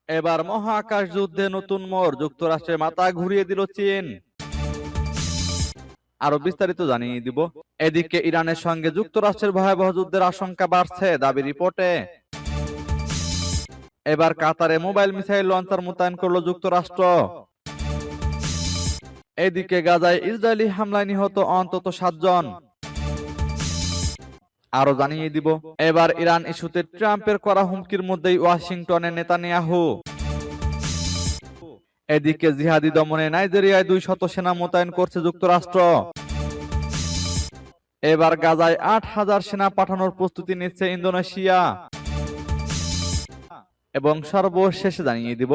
এবার মহাকাশ যুদ্ধে নতুন মোড়, যুক্তরাষ্ট্রের মাথা ঘুরিয়ে দিল চীন। আরো বিস্তারিত জানিয়ে দিব। এদিকে ইরানের সঙ্গে যুক্তরাষ্ট্রের ভয়াবহ যুদ্ধের আশঙ্কা বাড়ছে, দাবি রিপোর্টে। এবার কাতারে মোবাইল মিসাইল লঞ্চার মোতায়েন করলো যুক্তরাষ্ট্র। এদিকে গাজায় ইসরায়েলি হামলায় নিহত অন্তত 7 জন। আরো জানিয়ে দিব। এবার ইরান ইস্যুতে ট্রাম্পের করা হুমকির মধ্যেই ওয়াশিংটনের নেতানিয়াহু। এদিকে জিহাদি দমনে নাইজেরিয়ায় 200 সেনা মোতায়েন করছে যুক্তরাষ্ট্র। এবার গাজায় 8,000 সেনা পাঠানোর প্রস্তুতি নিচ্ছে ইন্দোনেশিয়া। এবং সর্বশেষে জানিয়ে দিব।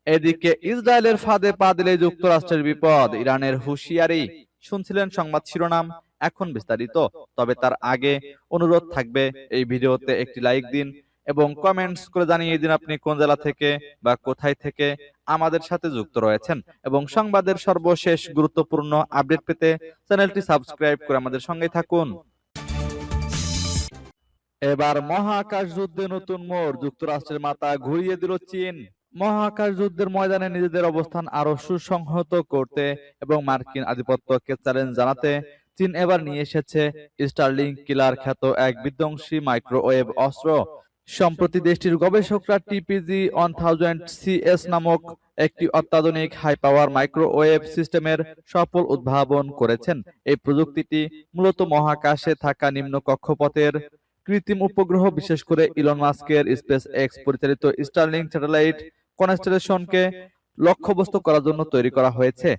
এদিকে ইসরায়েলের ফাঁদে পা দিলে যুক্তরাষ্ট্রের বিপদ, ইরানের হুঁশিয়ারি। শুনছিলেন সংবাদ শিরোনাম, এখন বিস্তারিত। তবে তার আগে অনুরোধ থাকবে, এই ভিডিওতে একটি লাইক দিন এবং কমেন্টস করে জানিয়ে দিন আপনি কোন জেলা থেকে বা কোথায় থেকে আমাদের সাথে যুক্ত রয়েছেন। এবং সংবাদের সর্বশেষ গুরুত্বপূর্ণ আপডেট পেতে চ্যানেলটি সাবস্ক্রাইব করে আমাদের সঙ্গে থাকুন। এবার মহাকাশ যুদ্ধে নতুন মোড়, যুক্তরাষ্ট্রের মাথা ঘুরিয়ে দিল চীন। মহাকাশ যুদ্ধের ময়দানে নিজেদের অবস্থান আরো সুসংহত করতে এবং মার্কিন আধিপত্যকে চ্যালেঞ্জ জানাতে চীন এবার নিয়ে এসেছে স্টারলিং কিলার খ্যাত এক বিধ্বংসী মাইক্রোওয়েভ অস্ত্র। সম্প্রতি দেশটির গবেষকরা TPG-1000 CS নামক একটি অত্যাধুনিক হাই পাওয়ার মাইক্রোওয়েভ সিস্টেমের সফল উদ্ভাবন করেছেন। এই প্রযুক্তিটি মূলত মহাকাশে থাকা নিম্ন কক্ষপথের কৃত্রিম উপগ্রহ, বিশেষ করে ইলন মাস্কের স্পেস এক্স পরিচালিত স্টারলিংক স্যাটেলাইট কনস্টেলেশনকে লক্ষ্যবস্তু করার জন্য তৈরি করা হয়েছে।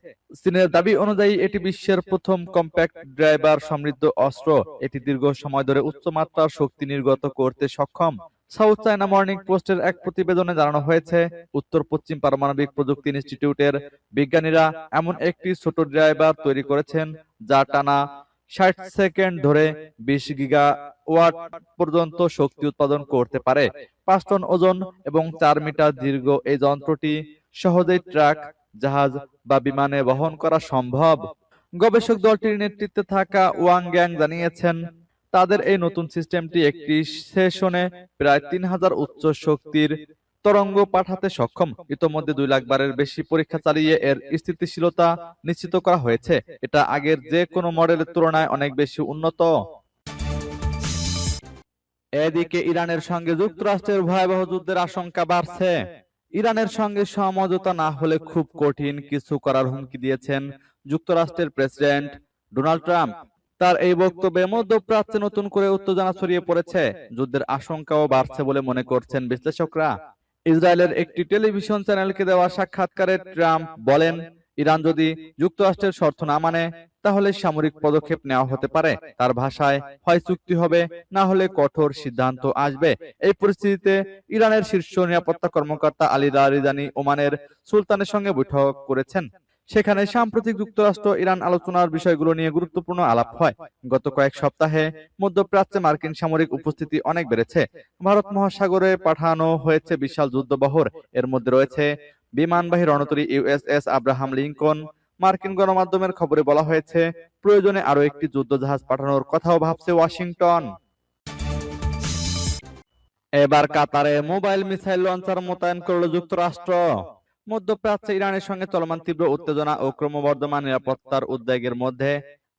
চীনের দাবি অনুযায়ী এটি বিশ্বের প্রথম কম্প্যাক্ট ড্রাইভার সমৃদ্ধ অস্ত্র। এটি দীর্ঘ সময় ধরে উচ্চমাত্রার শক্তি নির্গত করতে সক্ষম। সাউথ চায়না মর্নিং পোস্টের এক প্রতিবেদনে জানানো হয়েছে, উত্তর পশ্চিম পারমাণবিক প্রযুক্তি ইনস্টিটিউটের বিজ্ঞানীরা এমন একটি ছোট ড্রাইভার তৈরি করেছেন যা টানা 60 সেকেন্ড ধরে 20 গিগাওয়াট পর্যন্ত শক্তি উৎপাদন করতে পারে। 5 টন ওজন এবং 4 মিটার দীর্ঘ এই যন্ত্রটি সহজেই ট্রাক, জাহাজ বা বিমানে বহন করা সম্ভব। গবেষক দলটির নেতৃত্বে থাকা ওয়াং গ্যাং জানিয়েছেন, তাদের এই নতুন সিস্টেমটি একটি সেশনে প্রায় 3000 উচ্চ শক্তির তরঙ্গ পাঠাতে সক্ষম। ইতোমধ্যে 2 লাখ বারের বেশি পরীক্ষা চালিয়ে এর স্থিতিশীলতা নিশ্চিত করা হয়েছে। এটা আগের যে কোনো মডেলের তুলনায় অনেক বেশি উন্নত। এদিকে ইরানের সঙ্গে যুক্তরাষ্ট্রের ভয়াবহ যুদ্ধের আশঙ্কা বাড়ছে। ইরানের সঙ্গে সমঝোতা না হলে খুব কঠিন কিছু করার হুমকি দিয়েছেন যুক্তরাষ্ট্রের প্রেসিডেন্ট ডোনাল্ড ট্রাম্প। তার এই বক্তব্যে মধ্যপ্রাচ্যে নতুন করে উত্তেজনা ছড়িয়ে পড়েছে, যুদ্ধের আশঙ্কাও বাড়ছে বলে মনে করছেন বিশ্লেষকরা। ইসরায়েলের একটি টেলিভিশন চ্যানেলকে দেওয়া সাক্ষাৎকারে ট্রাম্প বলেন, ইরান যদি যুক্তরাষ্ট্রের শর্ত না মানে তাহলে সামরিক পদক্ষেপ নেওয়া হতে পারে। তার ভাষায়, হয় চুক্তি হবে, না হলে কঠোর সিদ্ধান্ত আসবে। এই পরিস্থিতিতে ইরানের শীর্ষ নিরাপত্তা কর্মকর্তা আলী লারিজানি ওমানের সুলতানের সঙ্গে বৈঠক করেছেন। সেখানে সাম্প্রতিক যুক্তরাষ্ট্র ইরান আলোচনার বিষয়গুলো নিয়ে গুরুত্বপূর্ণ আলাপ হয়। গত কয়েক সপ্তাহে মধ্যপ্রাচ্যে মার্কিন সামরিক উপস্থিতি অনেক বেড়েছে। ভারত মহাসাগরে পাঠানো হয়েছে বিশাল যুদ্ধবহর, এর মধ্যে রয়েছে বিমানবাহী রণতরী USS আব্রাহাম লিঙ্কন। মার্কিন গণমাধ্যমের খবরে বলা হয়েছে, প্রয়োজনে আরো একটি যুদ্ধজাহাজ পাঠানোর কথাও ভাবছে ওয়াশিংটন। এবার কাতারে মোবাইল মিসাইল লঞ্চার মোতায়েন করল যুক্তরাষ্ট্র। মধ্যপ্রাচ্যে ইরানের সঙ্গে চলমান তীব্র উত্তেজনা ও ক্রমবর্ধমান নিরাপত্তার উদ্বেগের মধ্যে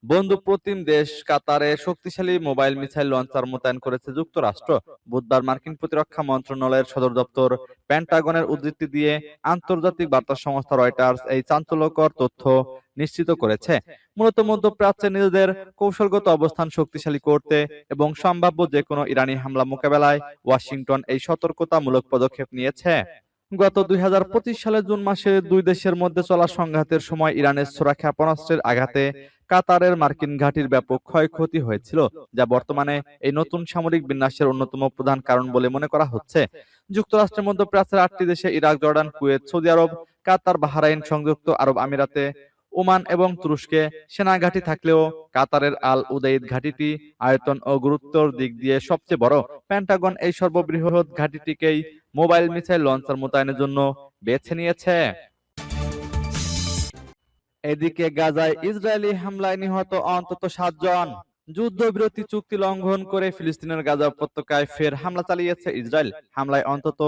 বন্ধু প্রতিম দেশ কাতারে শক্তিশালী মোবাইল মিসাইল লঞ্চার মোতায়েন করেছে যুক্তরাষ্ট্র। বুধবার মার্কিন প্রতিরক্ষা মন্ত্রণালয়ের সদর দপ্তর পেন্টাগনের উদ্ধৃতি দিয়ে আন্তর্জাতিক বার্তা সংস্থা রয়টার্স এই চাঞ্চল্যকর তথ্য নিশ্চিত করেছে। মূলত মধ্যপ্রাচ্যে নিজেদের কৌশলগত অবস্থান শক্তিশালী করতে এবং সম্ভাব্য যে কোনো ইরানি হামলা মোকাবেলায় ওয়াশিংটন এই সতর্কতামূলক পদক্ষেপ নিয়েছে। গত 2025 সালের জুন মাসে দুই দেশের মধ্যে চলা সংঘাতের সময় ইরানের ছোড়া ক্ষেপণাস্ত্রের আঘাতে কাতারের মার্কিন ঘাঁটির ব্যাপক ক্ষয়ক্ষতি হয়েছিল, যা বর্তমানে এই নতুন সামরিক বিন্যাসের অন্যতম প্রধান কারণ বলে মনে করা হচ্ছে। যুক্তরাষ্ট্রের মধ্যপ্রাচ্যের 8টি দেশে ইরাক, জর্ডান, কুয়েত, সৌদি আরব, কাতার, বাহরাইন, সংযুক্ত আরব আমিরাতে, ওমান এবং তুরস্কে সেনা ঘাঁটি থাকলেও কাতারের আল উদেইদ ঘাঁটিটি আয়তন ও গুরুত্বর দিক দিয়ে সবচেয়ে বড়। পেন্টাগন এই সর্ববৃহৎ ঘাঁটিটিকেই মোবাইল মিসাইল লঞ্চার মোতায়েনের জন্য বেছে নিয়েছে। এদিকে গাজায় ইসরায়েলি হামলায় নিহত অন্তত 7 জন। যুদ্ধবিরতি চুক্তি লঙ্ঘন করে ফিলিস্তিনের গাজা উপত্যকায় ফের হামলা চালিয়েছে ইসরায়েল। হামলায় অন্তত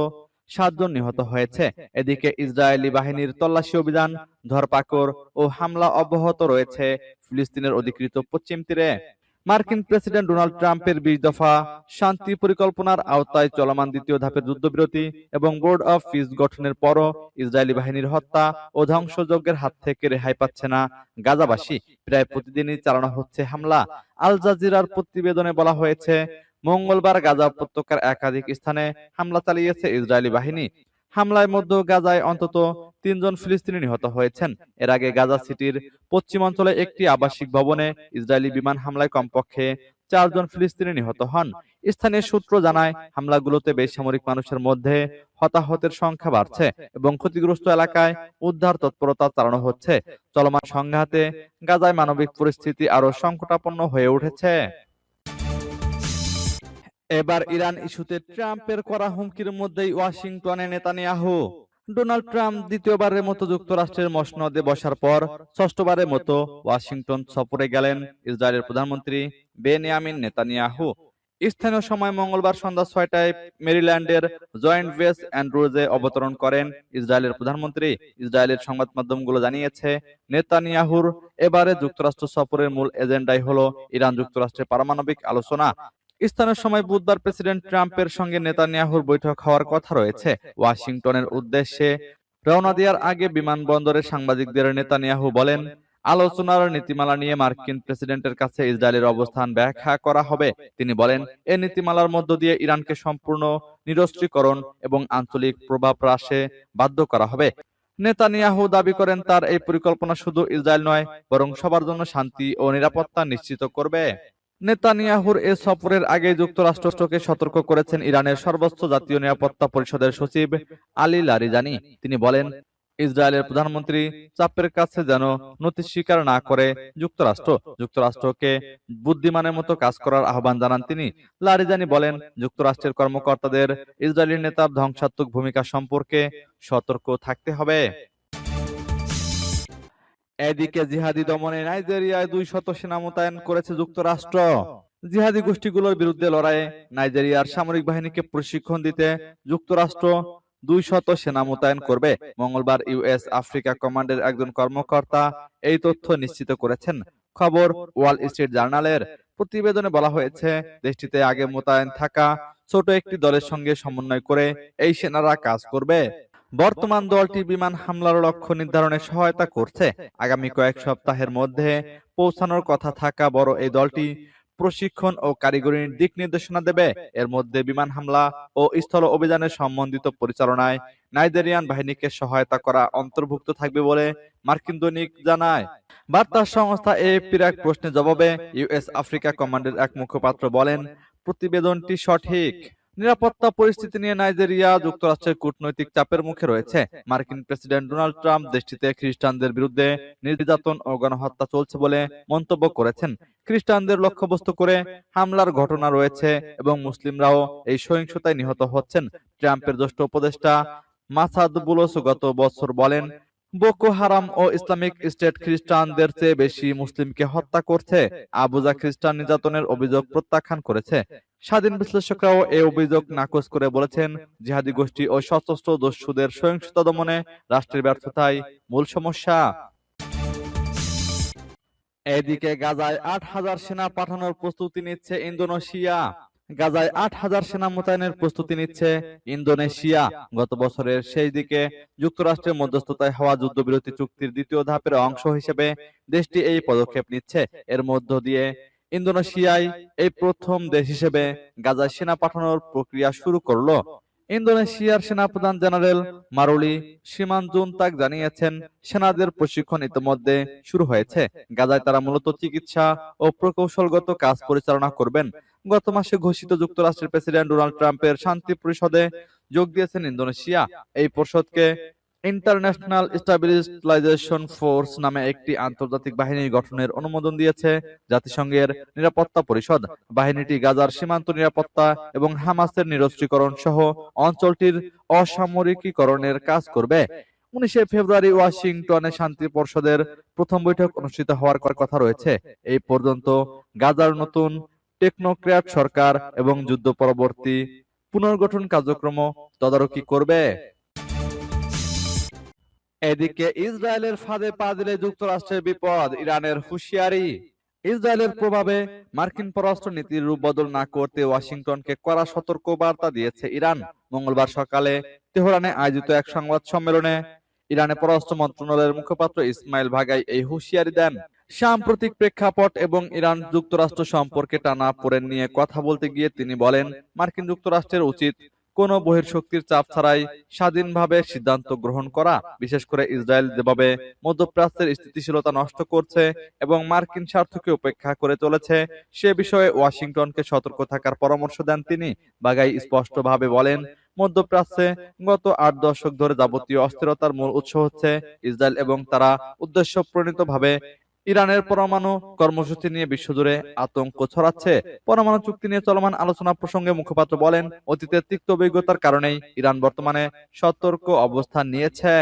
7 জন নিহত হয়েছে। এদিকে ইসরায়েলি বাহিনীর তল্লাশি অভিযান, ধরপাকড় ও হামলা অব্যাহত রয়েছে ফিলিস্তিনের অধিকৃত পশ্চিম তীরে। মার্কিন প্রেসিডেন্ট ডোনাল্ড ট্রাম্পের 20 দফা শান্তি পরিকল্পনার আওতায় চলমান দ্বিতীয় ধাপের যুদ্ধবিরতি এবং বোর্ড অফ পিস গঠনের পরও ইসরায়েলি বাহিনীর হত্যা ও ধ্বংসযজ্ঞের হাত থেকে রেহাই পাচ্ছে না গাজাবাসী। প্রায় প্রতিদিনই চালানো হচ্ছে হামলা। আল জাজিরার প্রতিবেদনে বলা হয়েছে, মঙ্গলবার গাজা উপত্যকার একাধিক স্থানে হামলা চালিয়েছে ইসরায়েলি বাহিনী। হামলায় মধ্য গাজায় অন্তত 3 জন ফিলিস্তিনি নিহত হয়েছেন। এর আগে গাজা সিটির পশ্চিমাঞ্চলে একটি আবাসিক ভবনে ইসরায়েলি বিমান হামলায় কমপক্ষে 4 জন ফিলিস্তিনি নিহত হন। স্থানীয় সূত্র জানায়, হামলাগুলোতে বেসামরিক মানুষের মধ্যে হতাহতের সংখ্যা বাড়ছে এবং ক্ষতিগ্রস্ত এলাকায় উদ্ধার তৎপরতা চালানো হচ্ছে। চলমান সংঘাতে গাজায় মানবিক পরিস্থিতি আরো সংকটাপন্ন হয়ে উঠেছে। এবার ইরান ইস্যুতে ট্রাম্পের করা হুমকির মধ্যেই ওয়াশিংটনে নেতানিয়াহু। ডোনাল্ড ট্রাম্প দ্বিতীয়বারের মতো যুক্তরাষ্ট্রের মসনদে বসার পর ষষ্ঠবারের মতো ওয়াশিংটন সফরে গেলেন ইসরায়েলের প্রধানমন্ত্রী বেনিয়ামিন নেতানিয়াহু। স্থানীয় সময় মঙ্গলবার সন্ধ্যা 6টায় মেরিল্যান্ডের জয়েন্ট বেস অ্যান্ড্রুজে অবতরণ করেন ইসরায়েলের প্রধানমন্ত্রী। ইসরায়েলের সংবাদ মাধ্যমগুলো জানিয়েছে, নেতানিয়াহুর এবারে যুক্তরাষ্ট্র সফরের মূল এজেন্ডাই হলো ইরান যুক্তরাষ্ট্রের পারমাণবিক আলোচনা। স্থানীয় সময় বুধবার প্রেসিডেন্ট ট্রাম্পের সঙ্গে নেতানিয়াহুর বৈঠক হওয়ার কথা রয়েছে। ওয়াশিংটনের উদ্দেশ্যে রওনা দেওয়ার আগে বিমানবন্দরে সাংবাদিকদের নেতানিয়াহু বলেন, আলোচনার নীতিমালা নিয়ে মার্কিন প্রেসিডেন্টের কাছে ইসরায়েলের অবস্থান ব্যাখ্যা করা হবে। তিনি বলেন, এই নীতিমালার মধ্য দিয়ে ইরানকে সম্পূর্ণ নিরস্ত্রীকরণ এবং আঞ্চলিক প্রভাব হ্রাসে বাধ্য করা হবে। নেতানিয়াহু দাবি করেন, তার এই পরিকল্পনা শুধু ইসরায়েল নয়, বরং সবার জন্য শান্তি ও নিরাপত্তা নিশ্চিত করবে। নেতানিয়াহুর এ সফরের আগে যুক্তরাষ্ট্রকে সতর্ক করেছেন ইরানের সর্বোচ্চ জাতীয় নিরাপত্তা পরিষদের সচিব আলী লারিজানি। তিনি বলেন, ইসরায়েলের প্রধানমন্ত্রী চাপের কাছে যেন নতি স্বীকার না করে যুক্তরাষ্ট্রকে বুদ্ধিমানের মতো কাজ করার আহ্বান জানান তিনি। লারিজানি বলেন, যুক্তরাষ্ট্রের কর্মকর্তাদের ইসরায়েলি নেতার ধ্বংসাত্মক ভূমিকা সম্পর্কে সতর্ক থাকতে হবে। এদিকে জিহাদি দমনে নাইজেরিয়ায় 200 সেনা মোতায়েন করেছে যুক্তরাষ্ট্র। জিহাদি গোষ্ঠীগুলোর বিরুদ্ধে লড়াইয়ে নাইজেরিয়ার সামরিক বাহিনীকে প্রশিক্ষণ দিতে যুক্তরাষ্ট্র 200 সেনা মোতায়েন করবে। মঙ্গলবার ইউএস আফ্রিকা কমান্ডের একজন কর্মকর্তা এই তথ্য নিশ্চিত করেছেন। খবর ওয়াল স্ট্রিট জার্নালের। প্রতিবেদনে বলা হয়েছে, দেশটিতে আগে মোতায়েন থাকা ছোট একটি দলের সঙ্গে সমন্বয় করে এই সেনারা কাজ করবে। বর্তমান দলটি বিমান হামলার লক্ষ্য নির্ধারণে সহায়তা করছে। আগামী কয়েক সপ্তাহের মধ্যে পৌঁছানোর কথা থাকা বড় এই দলটি প্রশিক্ষণ ও কারিগরি দিক নির্দেশনা দেবে। এর মধ্যে বিমান হামলা ও স্থল অভিযানের সম্বন্ধিত পরিচালনায় নাইজেরিয়ান বাহিনীকে সহায়তা করা অন্তর্ভুক্ত থাকবে বলে মার্কিন দৈনিক জানায়। বার্তা সংস্থা এএফপির এক প্রশ্নের জবাবে ইউএস আফ্রিকা কমান্ডের এক মুখপাত্র বলেন, প্রতিবেদনটি সঠিক। নিরাপত্তা পরিস্থিতি নিয়ে নাইজেরিয়া যুক্তরাষ্ট্রের কূটনৈতিক চাপের মুখে রয়েছে। মার্কিন প্রেসিডেন্ট ডোনাল্ড ট্রাম্প দেশটিতে খ্রিস্টানদের বিরুদ্ধে নির্যাতন ও গণহত্যা চলছে বলে মন্তব্য করেছেন। খ্রিস্টানদের লক্ষ্যবস্তু করে হামলার ঘটনা রয়েছে এবং মুসলিমরাও এই সহিংসতায় নিহত হচ্ছেন। ট্রাম্পের জ্যেষ্ঠ উপদেষ্টা মাসাদ বুলোস গত বছর বলেন, বোকো হারাম ও ইসলামিক স্টেট খ্রিস্টানদের চেয়ে বেশি মুসলিমকে হত্যা করছে। আবুজা খ্রিস্টান নির্যাতনের অভিযোগ প্রত্যাখ্যান করেছে। স্বাধীন বিশ্লেষকরাও এই অভিযোগ নাকচ করে বলেছেন, জিহাদি গোষ্ঠী ও সশস্ত্র দস্যুদের সহিংসতা দমনে রাষ্ট্রের ব্যর্থতাই মূল সমস্যা। এদিকে গাজায় 8,000 সেনা পাঠানোর প্রস্তুতি নিচ্ছে ইন্দোনেশিয়া। গাজায় 8,000 সেনা মোতায়েনের প্রস্তুতি নিচ্ছে ইন্দোনেশিয়া। গত বছরের শেষ দিকে যুক্তরাষ্ট্রের মধ্যস্থতায় হওয়া যুদ্ধবিরতি চুক্তির দ্বিতীয় ধাপের অংশ হিসেবে দেশটি এই পদক্ষেপ নিচ্ছে। এর মধ্য দিয়ে ইন্দোনেশিয়ায় এই প্রথম দেশ হিসেবে গাজায় সেনা পাঠানোর প্রক্রিয়া শুরু করলো। ইন্দোনেশিয়ার সেনাপ্রধান জেনারেল মারুলি সিমানজুনতাক জানিয়েছেন, সেনাদের প্রশিক্ষণ ইতিমধ্যে শুরু হয়েছে। গাজায় তারা মূলত চিকিৎসা ও প্রকৌশলগত কাজ পরিচালনা করবেন। গত মাসে ঘোষিত যুক্তরাষ্ট্রের প্রেসিডেন্ট ডোনাল্ড ট্রাম্পের শান্তি পরিষদে যোগ দিয়েছেন ইন্দোনেশিয়া। এই পরিষদকে ইন্টারন্যাশনাল স্টাবিলাইজেশন ফোর্স নামে একটি আন্তর্জাতিক বাহিনী গঠনের অনুমোদন দিয়েছে জাতিসংঘের নিরাপত্তা পরিষদ। বাহিনীটি গাজার সীমান্ত নিরাপত্তা এবং হামাসের নিরস্ত্রীকরণ সহ অঞ্চলটির অসামরিকীকরণের কাজ করবে। 19 ফেব্রুয়ারি ওয়াশিংটনে শান্তি পরিষদের প্রথম বৈঠক অনুষ্ঠিত হওয়ার কথা রয়েছে। এই পর্যন্ত গাজার নতুন টেকনোক্র্যাট সরকার এবং যুদ্ধ পরবর্তী পুনর্গঠন কার্যক্রম তদারকি করবে। এদিকে ইসরায়েলের ফাঁদে পা দিলে যুক্তরাষ্ট্রের বিপদ, ইরানের হুঁশিয়ারি। ইসরায়েলের প্রভাবে মার্কিন পররাষ্ট্র নীতির রূপ বদল না করতে ওয়াশিংটনকে কড়া সতর্কবার্তা দিয়েছে ইরান। মঙ্গলবার সকালে তেহরানে আয়োজিত এক সংবাদ সম্মেলনে ইরানের পররাষ্ট্র মন্ত্রণালয়ের মুখপাত্র ইসমাইল ভাগাই এই হুঁশিয়ারি দেন। সাম্প্রতিক প্রেক্ষাপট এবং ইরান যুক্তরাষ্ট্র সম্পর্কে টানাপোড়েন নিয়ে কথা বলতে গিয়ে তিনি বলেন, মার্কিন যুক্তরাষ্ট্রের উচিত কোনো বহির্শক্তির চাপ ছাড়াই স্বাধীনভাবে সিদ্ধান্ত গ্রহণ করা, বিশেষ করে ইসরায়েল যেভাবে মধ্যপ্রাচ্যের স্থিতিশীলতা নষ্ট করছে এবং মার্কিন স্বার্থকে উপেক্ষা করে চলেছে সে বিষয়ে ওয়াশিংটনকে সতর্ক থাকার পরামর্শ দেন তিনি। বাগাই স্পষ্টভাবে বলেন, মধ্যপ্রাচ্যে গত ৮ দশক ধরে যাবতীয় অস্থিরতার মূল উৎস হচ্ছে ইসরায়েল এবং তারা উদ্দেশ্যপ্রণীতভাবে ইরানের পরমাণু কর্মসূচি নিয়ে বিশ্বজুড়ে আতঙ্ক ছড়াচ্ছে। পরমাণু চুক্তি নিয়ে চলমান আলোচনা প্রসঙ্গে মুখপাত্র বলেন, অতীতের তিক্ত অভিজ্ঞতার কারণেই ইরান বর্তমানে সতর্ক অবস্থান নিয়েছে।